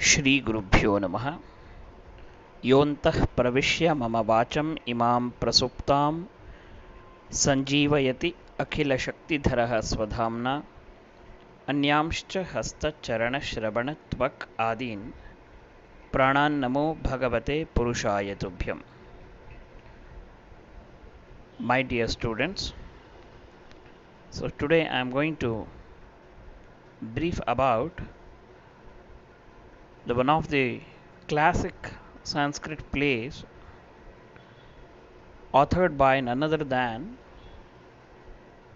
श्रीगुरुभ्यो नमः। योऽन्तः प्रविश्य मम वाचम् इमां प्रसुप्तां सञ्जीवयति अखिलशक्तिधरः स्वधाम्ना अन्यांश्च हस्तचरणश्रवणत्वक् आदीन् प्राणान्नमो भगवते पुरुषाय तुभ्यम्. My dear students, so today I am going to brief about one of the classic Sanskrit plays authored by none other than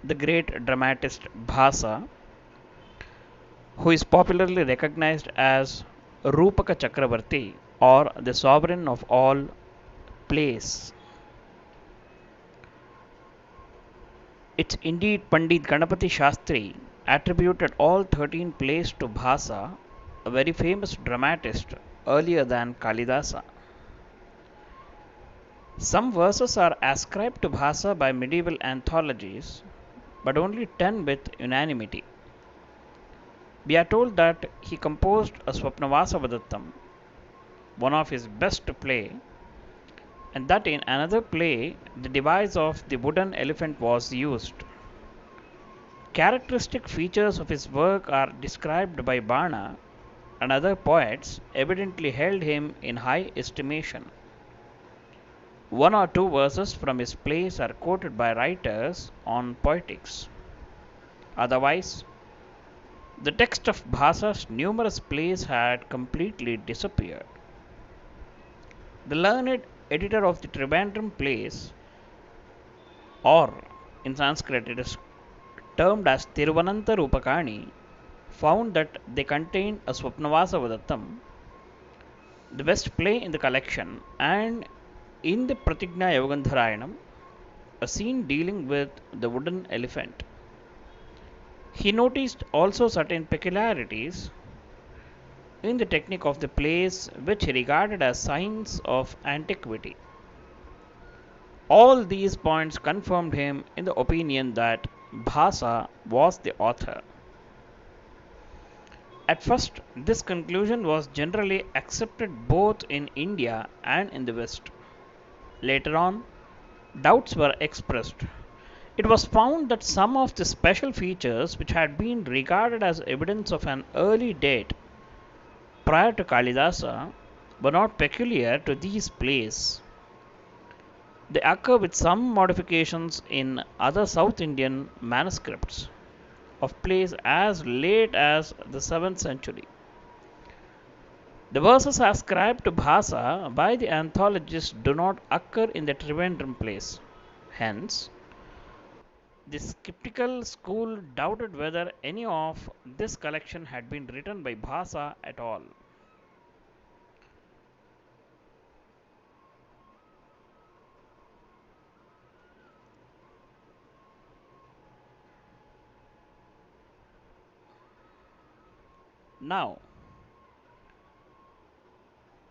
the great dramatist Bhasa, who is popularly recognized as Rupaka Chakravarti or the sovereign of all plays. It's indeed Pandit Ganapati Shastri attributed all 13 plays to Bhasa, a very famous dramatist earlier than Kalidasa. Some verses are ascribed to Bhasa by medieval anthologies, but only 10 with unanimity. We are told that he composed a Swapnavasavadattam, one of his best play, and that in another play the device of the wooden elephant was used. Characteristic features of his work are described by Bana, and other poets evidently held him in high estimation. One or two verses from his plays are quoted by writers on poetics. Otherwise, the text of Bhasa's numerous plays had completely disappeared. The learned editor of the Trivandrum plays, or in Sanskrit it is termed as Tiruvananta Rupakani, found that they contained a Swapnavasavadattam, the best play in the collection, and in the Pratigna Yogandharayanam, a scene dealing with the wooden elephant. He noticed also certain peculiarities in the technique of the plays which he regarded as signs of antiquity. All these points confirmed him in the opinion that Bhasa was the author. At first, this conclusion was generally accepted both in India and in the West. Later on, doubts were expressed. It was found that some of the special features which had been regarded as evidence of an early date prior to Kalidasa were not peculiar to these plays. They occur with some modifications in other South Indian manuscripts of plays as late as the 7th century. The verses ascribed to Bhasa by the anthologists do not occur in the Trivandrum plays. Hence, the skeptical school doubted whether any of this collection had been written by Bhasa at all. Now,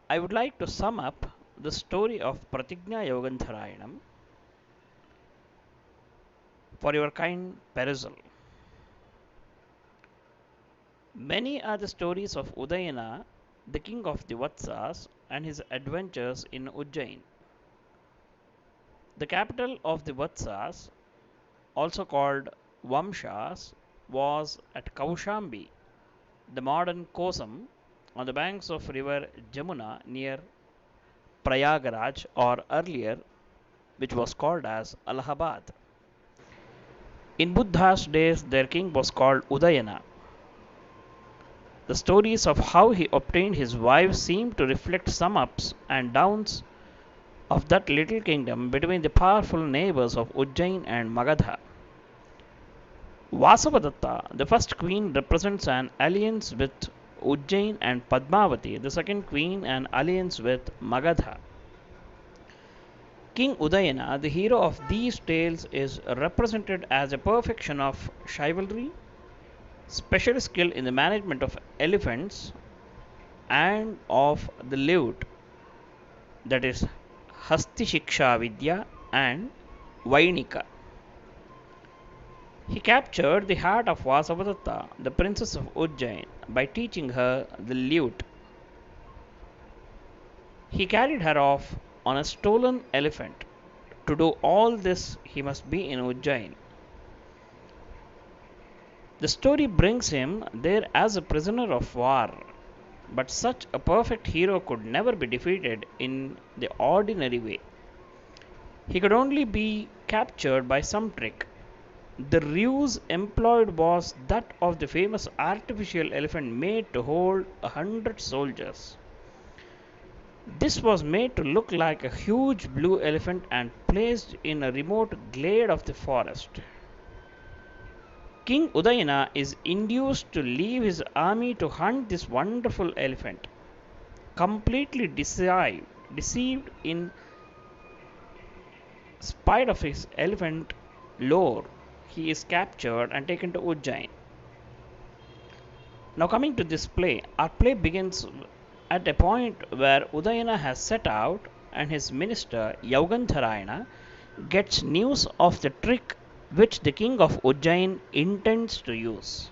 I would like to sum up the story of Pratigna Yogandharayanam for your kind perusal. Many are the stories of Udayana, the king of the Vatsas, and his adventures in Ujjain. The capital of the Vatsas, also called Vamshas, was at Kaushambi, the modern Kosam, on the banks of river Jamuna near Prayagraj, or earlier which was called as Allahabad. In Buddha's days their king was called Udayana. The stories of how he obtained his wife seem to reflect some ups and downs of that little kingdom between the powerful neighbors of Ujjain and Magadha. Vasavadatta, the first queen, represents an alliance with Ujjain, and Padmavati, the second queen, an alliance with Magadha. King Udayana, the hero of these tales, is represented as a perfection of chivalry, special skill in the management of elephants, and of the lute, that is Hastishiksha Vidya and Vainika. He captured the heart of Vasavadatta, the princess of Ujjain, by teaching her the lute. He carried her off on a stolen elephant. To do all this, he must be in Ujjain. The story brings him there as a prisoner of war, but such a perfect hero could never be defeated in the ordinary way. He could only be captured by some trick. The ruse employed was that of the famous artificial elephant made to hold 100 soldiers. This was made to look like a huge blue elephant and placed in a remote glade of the forest. King Udayana is induced to leave his army to hunt this wonderful elephant. Completely deceived in spite of his elephant lore, he is captured and taken to Ujjain. Now, coming to this play, our play begins at a point where Udayana has set out and his minister Yaugantharayana gets news of the trick which the king of Ujjain intends to use.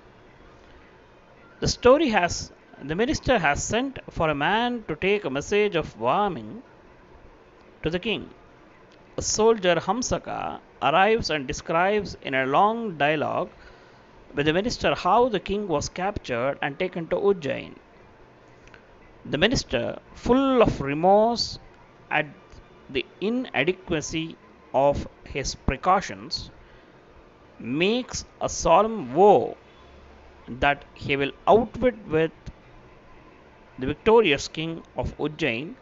The minister has sent for a man to take a message of warning to the king. A soldier Hamsaka arrives and describes in a long dialogue with the minister how the king was captured and taken to Ujjain. The minister, full of remorse at the inadequacy of his precautions, makes a solemn vow that he will outwit with the victorious king of Ujjain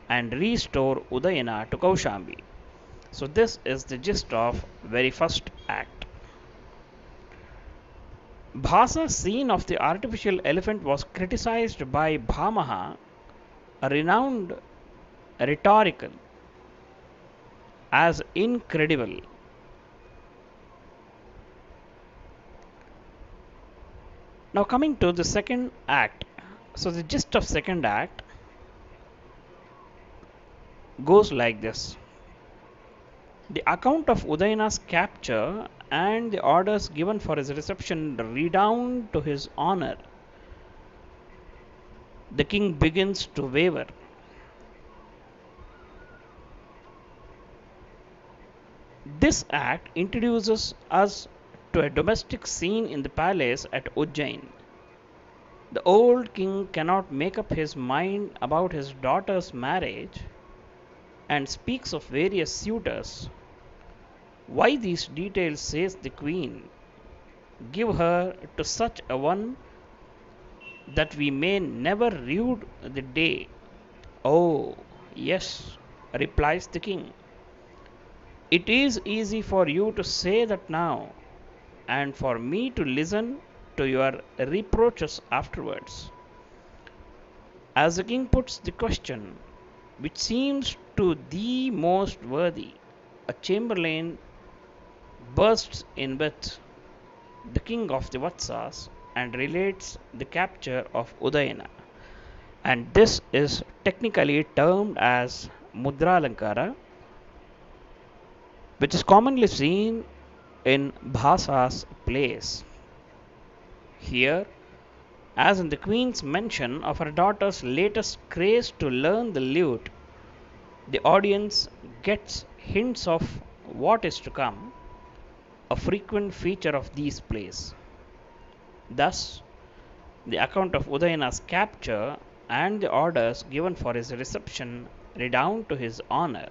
and restore Udayana to Kaushambi. So this is the gist of very first act. Bhasa's scene of the artificial elephant was criticized by Bhamaha, a renowned rhetorician, as incredible. Now coming to the second act. So the gist of second act goes like this. The account of Udayana's capture and the orders given for his reception redound to his honor. The king begins to waver. This act introduces us to a domestic scene in the palace at Ujjain. The old king cannot make up his mind about his daughter's marriage and speaks of various suitors. Why these details, says the queen? Give her to such a one that we may never rue the day. Oh, yes, replies the king. It is easy for you to say that now, and for me to listen to your reproaches afterwards. As the king puts the question, which seems to thee most worthy, a chamberlain bursts in with the king of the Vatsas and relates the capture of Udayana. And this is technically termed as Mudra Alankara, which is commonly seen in Bhasa's plays. Here, as in the queen's mention of her daughter's latest craze to learn the lute, the audience gets hints of what is to come, a frequent feature of these plays. Thus, the account of Udayana's capture and the orders given for his reception redound to his honor,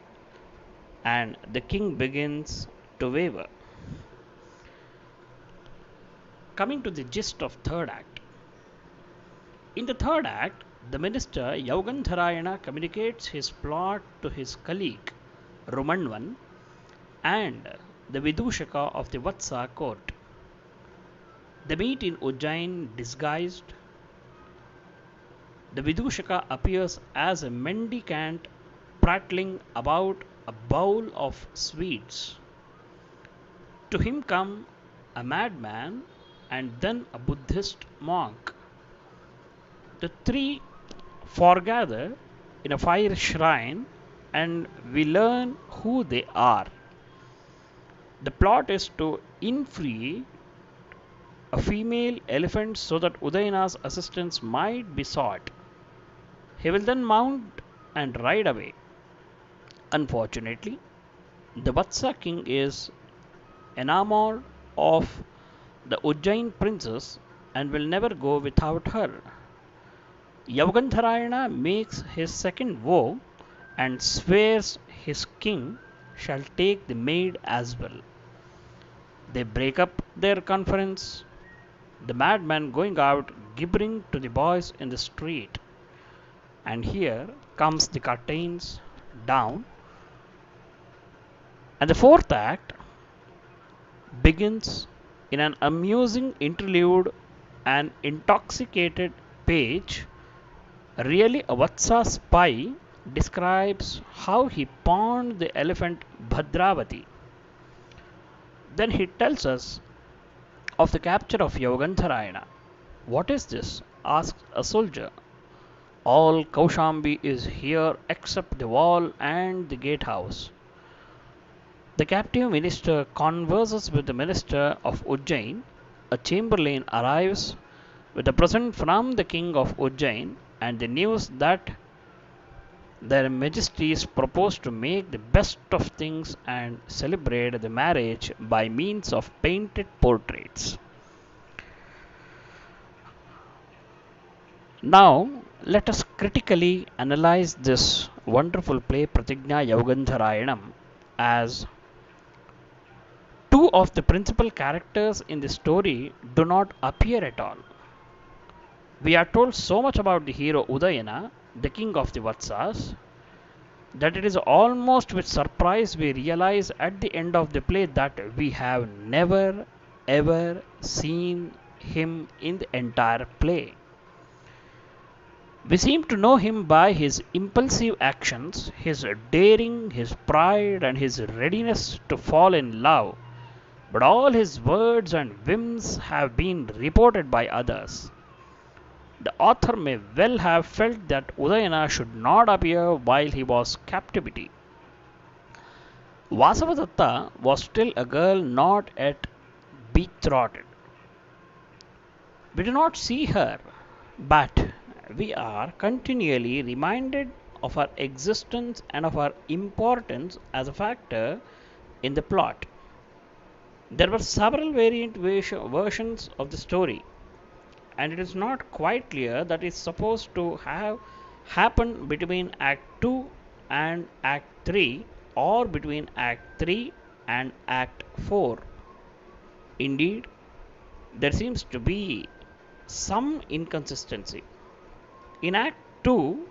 and the king begins to waver. Coming to the gist of third act. In the third act, the minister Yaugantharayana communicates his plot to his colleague Rumanvan and the Vidushaka of the Vatsa court. They meet in Ujjain disguised. The Vidushaka appears as a mendicant prattling about a bowl of sweets. To him come a madman and then a Buddhist monk. The three foregather in a fire shrine and we learn who they are. The plot is to infree a female elephant so that Udayana's assistance might be sought. He will then mount and ride away. Unfortunately, the Vatsa king is enamored of the Ujjain princess and will never go without her. Yavgandharayana makes his second vow and swears his king shall take the maid as well. They break up their conference, the madman going out gibbering to the boys in the street. And here comes the curtains down, and the fourth act begins in an amusing interlude. An intoxicated page, really a Vatsa spy, describes how he pawned the elephant Bhadravati. Then he tells us of the capture of Yogantharayana. What is this? Asks a soldier. All Kaushambi is here except the wall and the gatehouse. The captive minister converses with the minister of Ujjain. A chamberlain arrives with a present from the king of Ujjain and the news that their majesties propose to make the best of things and celebrate the marriage by means of painted portraits. Now, let us critically analyze this wonderful play Pratigna Yaugandharayanam, as two of the principal characters in the story do not appear at all. We are told so much about the hero Udayana, the king of the Vatsas, that it is almost with surprise we realize at the end of the play that we have never ever seen him in the entire play. We seem to know him by his impulsive actions, his daring, his pride, and his readiness to fall in love, but all his words and whims have been reported by others. The author may well have felt that Udayana should not appear while he was captivity. Vasavadatta was still a girl not yet betrothed. We do not see her, but we are continually reminded of her existence and of her importance as a factor in the plot. There were several variant versions of the story, and it is not quite clear that is supposed to have happened between Act 2 and Act 3 or between Act 3 and Act 4. Indeed, there seems to be some inconsistency. In Act 2,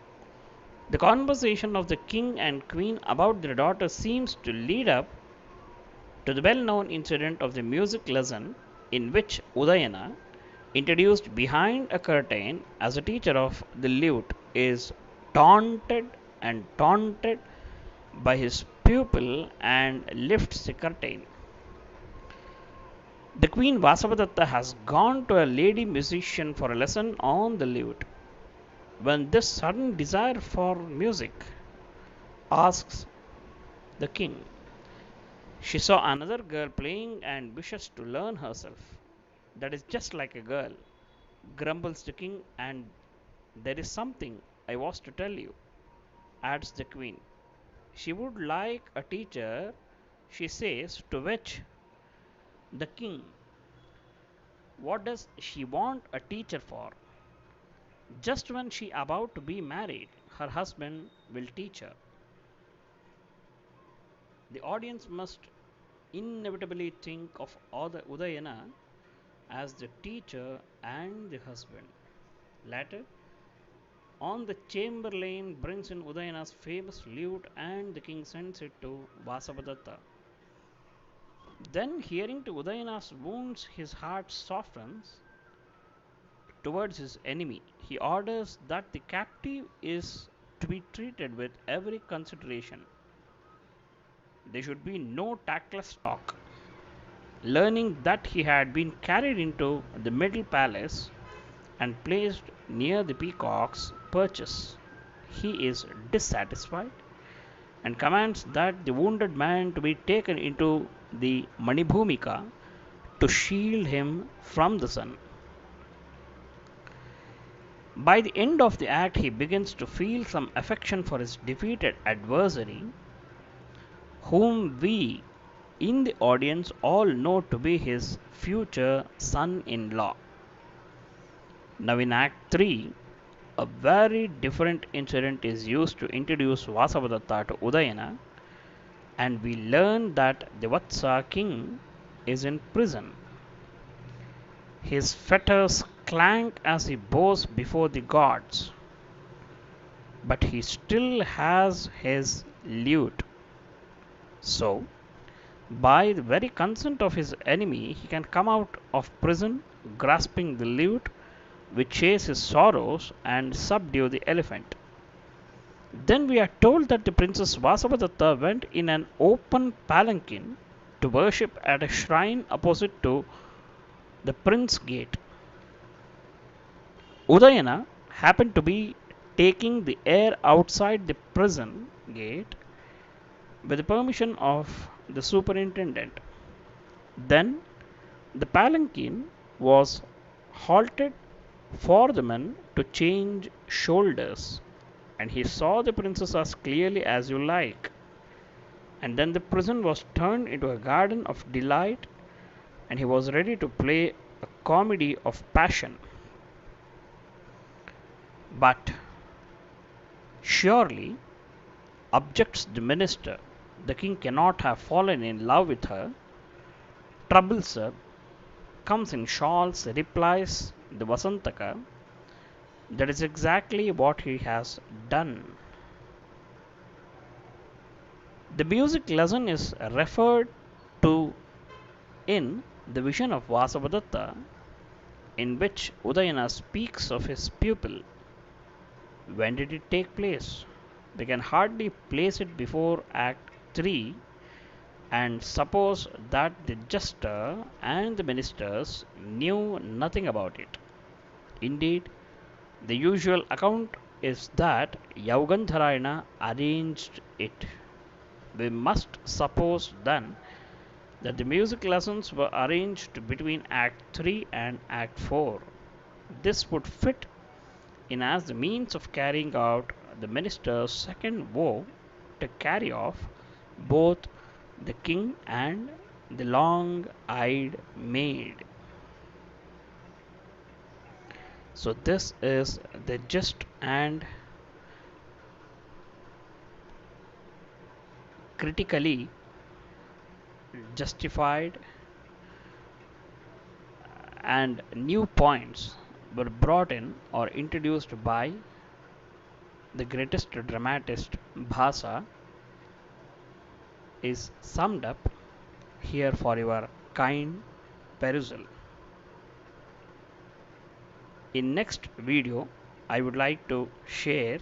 the conversation of the king and queen about their daughter seems to lead up to the well known incident of the music lesson in which Udayana, introduced behind a curtain as a teacher of the lute, is taunted by his pupil and lifts the curtain. The queen Vasavadatta has gone to a lady musician for a lesson on the lute. When this sudden desire for music asks the king, she saw another girl playing and wishes to learn herself. That is just like a girl, grumbles the king, and there is something I was to tell you, adds the queen. She would like a teacher, she says, to which the king, what does she want a teacher for? Just when she about to be married, her husband will teach her. The audience must inevitably think of Udayana as the teacher and the husband. Later on, the chamberlain brings in Udayana's famous lute and the king sends it to Vasavadatta. Then, hearing to Udayana's wounds, his heart softens towards his enemy. He orders that the captive is to be treated with every consideration. There should be no tactless talk. Learning that he had been carried into the middle palace and placed near the peacock's perches, he is dissatisfied and commands that the wounded man to be taken into the Manibhumika to shield him from the sun. By the end of the act, he begins to feel some affection for his defeated adversary, whom we in the audience all know to be his future son in law. Now, in Act 3, a very different incident is used to introduce Vasavadatta to Udayana, and we learn that the Vatsa king is in prison. His fetters clank as he bows before the gods, but he still has his lute. So, by the very consent of his enemy, he can come out of prison grasping the lute, which chase his sorrows and subdue the elephant. Then we are told that the Princess Vasavadatta went in an open palanquin to worship at a shrine opposite to the Prince Gate. Udayana happened to be taking the air outside the prison gate with the permission of the superintendent. Then the palanquin was halted for the men to change shoulders, and he saw the princess as clearly as you like. And then the prison was turned into a garden of delight, and he was ready to play a comedy of passion. But surely, objects the minister, the king cannot have fallen in love with her. Trouble, sir, comes in shawls, replies the Vasantaka. That is exactly what he has done. The music lesson is referred to in the vision of Vasavadatta, in which Udayana speaks of his pupil. When did it take place? We can hardly place it before Act 3 and suppose that the jester and the ministers knew nothing about it. Indeed, the usual account is that Yaugandharayana arranged it. We must suppose then that the music lessons were arranged between Act 3 and Act 4. This would fit in as the means of carrying out the minister's second vow to carry off both the king and the long eyed maid. So, this is the just and critically justified and new points were brought in or introduced by the greatest dramatist Bhasa is summed up here for your kind perusal. In next video, I would like to share